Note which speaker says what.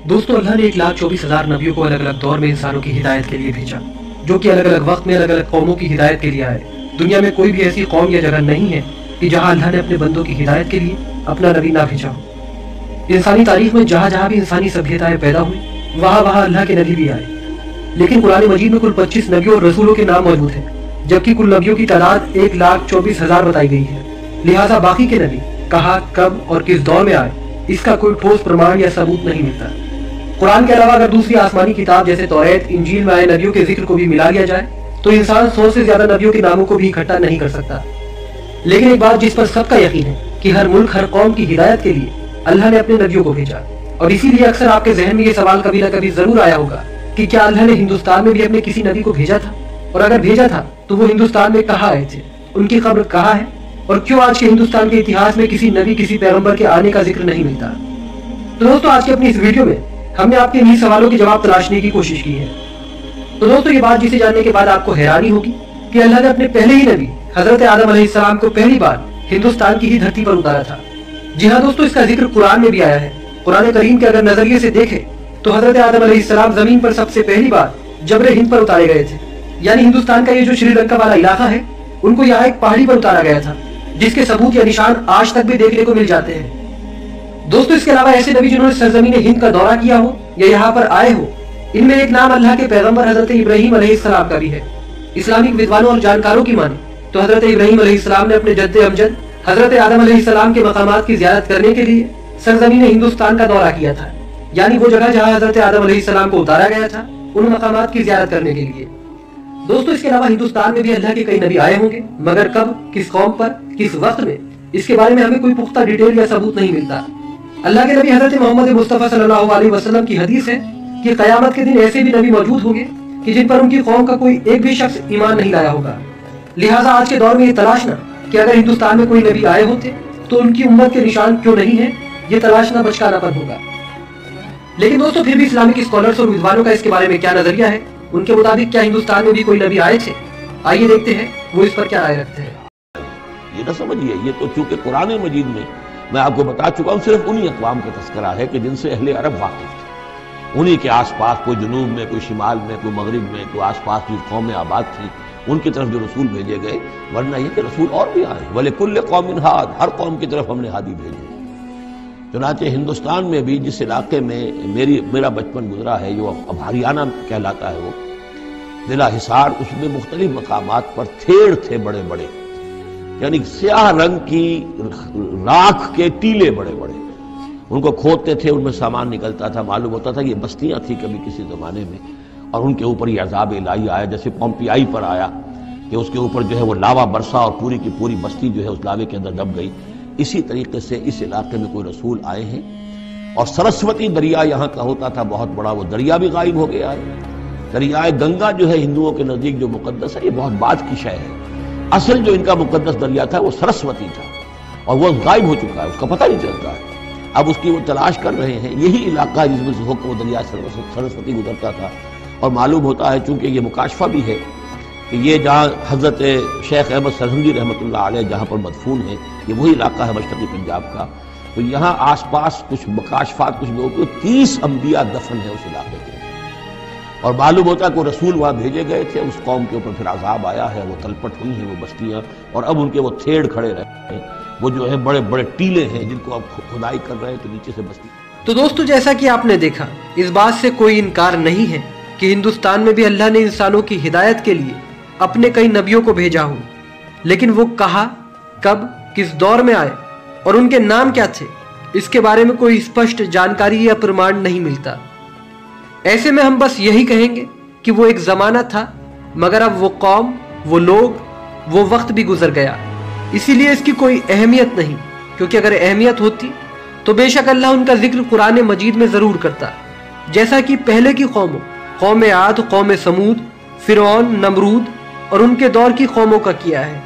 Speaker 1: दोस्तों अल्लाह ने 1,24,000 नबियों को अलग अलग दौर में इंसानों की हिदायत के लिए भेजा, जो कि अलग अलग वक्त में अलग अलग कौमों की हिदायत के लिए आए। दुनिया में कोई भी ऐसी कौम या जगह नहीं है कि जहाँ अल्लाह ने अपने बंदों की हिदायत के लिए अपना नबी ना भेजा हो। इंसानी तारीख में जहाँ जहाँ भी इंसानी सभ्यताएं पैदा हुई, वहाँ वहाँ अल्लाह के नबी भी आए। लेकिन कुरान मजीद में कुल 25 नबियों और रसूलों के नाम मौजूद हैं, जबकि कुल नबियों की तादाद 1,24,000 बताई गई है। लिहाजा बाकी के नबी कहाँ, कब और किस दौर में आए, इसका कोई ठोस प्रमाण या सबूत नहीं मिलता। कुरान के अलावा अगर दूसरी आसमानी किताब जैसे तौरात, इंजील में आए नबियों के जिक्र को भी मिला लिया जाए तो इंसान 100 से ज्यादा नबियों के नामों को भी इकट्ठा नहीं कर सकता। लेकिन एक बात जिस पर सबका यकीन है कि हर मुल्क, हर कौम की हिदायत के लिए अल्लाह ने अपने नबियों को भेजा। और इसीलिए अक्सर आपके जहन में ये सवाल कभी ना कभी जरूर आया होगा कि क्या अल्लाह ने हिंदुस्तान में भी अपने किसी नबी को भेजा था, और अगर भेजा था तो वो हिंदुस्तान में कहाँ आए थे, उनकी कब्र कहाँ है, और क्यों आज के हिंदुस्तान के इतिहास में किसी नबी, किसी पैगंबर के आने का जिक्र नहीं मिलता। तो दोस्तों आज की अपनी इस वीडियो में हमने आपके इन्हीं सवालों के जवाब तलाशने की कोशिश की है। तो दोस्तों ये बात जिसे जानने के बाद आपको हैरानी होगी कि अल्लाह ने अपने पहले ही नबी हजरत आदम अलैहिस्सलाम को पहली बार हिंदुस्तान की ही धरती पर उतारा था। जी हाँ दोस्तों, इसका जिक्र कुरान में भी आया है। कुरान करीम के अगर नजरिए से देखें तो हजरत आदम अलैहिस्सलाम जमीन पर सबसे पहली बार जबरे हिंद पर उतारे गए थे। यानी हिंदुस्तान का ये जो श्रीलंका वाला इलाका है, उनको यहाँ एक पहाड़ी पर उतारा गया था, जिसके सबूत या निशान आज तक भी देखने को मिल जाते हैं। दोस्तों इसके अलावा ऐसे नबी जिन्होंने सरजमीन हिंद का दौरा किया हो या यहाँ पर आए हो, इनमें एक नाम अल्लाह के पैगंबर हजरत इब्राहीम अलैहिस्सलाम का भी है। इस्लामिक विद्वानों और जानकारों की माने तो हजरत इब्राहीम अलैहिस्सलाम ने अपने जद्दे अमजद हजरत आदम अलैहिस्सलाम के मकामात की ज़ियारत करने के लिए सरजमीन हिंदुस्तान का दौरा किया था। यानी वो जगह जहाँ हजरत आदम अलैहिस्सलाम को उतारा गया था, उन मकामात की ज़ियारत करने के लिए। दोस्तों इसके अलावा हिंदुस्तान में भी अल्लाह के कई नबी आए होंगे, मगर कब, किस कौम पर, किस वक्त में, इसके बारे में हमें कोई पुख्ता डिटेल या सबूत नहीं मिलता। अल्लाह के नबी हजरत मोहम्मद मुस्तफ़ा सल्लल्लाहु अलैहि वसल्लम की हदीस है कि क़यामत के दिन ऐसे भी नबी मौजूद होंगे कि जिन पर उनकी कौम का कोई एक भी शख्स ईमान नहीं लाया होगा। लिहाजा आज के दौर में ये तलाशना कि अगर हिंदुस्तान में कोई नबी आए होते तो उनकी उम्मत के निशान क्यों नहीं है, ये तलाशना बचकानापन होगा। लेकिन दोस्तों फिर भी इस्लामिक स्कॉलर्स और विद्वानों का इसके बारे में क्या नजरिया है, उनके मुताबिक क्या हिंदुस्तान में भी कोई नबी आए थे? आइए देखते हैं वो इस पर क्या राय रखते हैं।
Speaker 2: ये ना समझिए, ये तो चूंकि कुरान मजीद में मैं आपको बता चुका हूँ, सिर्फ उन्हीं अक़वाम का तज़किरा है कि जिनसे अहले अरब वाकिफ थे। उन्हीं के आसपास, कोई जुनूब में, कोई शिमाल में, कोई मगरिब में, कोई आसपास जो कौमें आबाद थी, उनकी तरफ जो रसूल भेजे गए। वरना ये कि रसूल और भी आए, वले कुल्ले कौमिन हाद, हर कौम की तरफ हमने हादी भेजे। चुनांचे हिंदुस्तान में भी जिस इलाके में मेरा बचपन गुजरा है, जो अब हरियाणा कहलाता है, वो जिला हिसार, उसमें मुख्तलिफ मकामात पर थेड़ थे बड़े बड़े, यानी स्याह रंग की राख के टीले बड़े बड़े, उनको खोदते थे, उनमें सामान निकलता था। मालूम होता था ये बस्तियां थी कभी किसी जमाने में, और उनके ऊपर ये अज़ाब इलाही आया, जैसे पोम्पियाई पर आया कि उसके ऊपर जो है वो लावा बरसा और पूरी की पूरी बस्ती जो है उस लावे के अंदर दब गई। इसी तरीके से इस इलाके में कोई रसूल आए हैं। और सरस्वती दरिया यहाँ का होता था बहुत बड़ा, वो दरिया भी गायब हो गया है। दरियाए गंगा जो है हिंदुओं के नज़दीक जो मुकद्दस है, ये बहुत बाद की शय है। असल जो इनका मुकद्दस दरिया था वो सरस्वती था, और वो गायब हो चुका है, उसका पता नहीं चलता है। अब उसकी वो तलाश कर रहे हैं। यही इलाका है जिसमें से होकर वो दरिया सरस्वती गुजरता था। और मालूम होता है, चूंकि ये मुकाशफा भी है कि ये जहाँ हजरत शेख अहमद सरहंदी रहमतुल्लाह अलैह जहाँ पर मदफून है, ये वही इलाका है मशरक़ी पंजाब का। तो यहाँ आसपास कुछ मुकाशफात, कुछ लोग 30 अंबिया दफन है उस इलाके के। और मालूम होता है कि रसूल वहाँ भेजे गए थे, उस कौम के ऊपर फिर अजाब आया है, वो तलपट हुई हैं वो बस्तियाँ, और अब उनके वो थेड़ खड़े रहे हैं। वो जो है बड़े बड़े टीले हैं जिनको अब खुदाई कर रहे हैं, तो नीचे से बस्ती।
Speaker 1: तो दोस्तों जैसा कि आपने देखा, इस बात से कोई इनकार नहीं है कि हिंदुस्तान में भी अल्लाह ने इंसानों की हिदायत के लिए अपने कई नबियों को भेजा हो। लेकिन वो कहाँ, कब, किस दौर में आए और उनके नाम क्या थे, इसके बारे में कोई स्पष्ट जानकारी या प्रमाण नहीं मिलता। ऐसे में हम बस यही कहेंगे कि वो एक जमाना था, मगर अब वो कौम, वो लोग, वो वक्त भी गुजर गया। इसीलिए इसकी कोई अहमियत नहीं, क्योंकि अगर अहमियत होती तो बेशक अल्लाह उनका जिक्र कुरान मजीद में जरूर करता, जैसा कि पहले की कौमों, कौम आद, कौम समूद, फिरौन, नमरूद और उनके दौर की कौमों का किया है।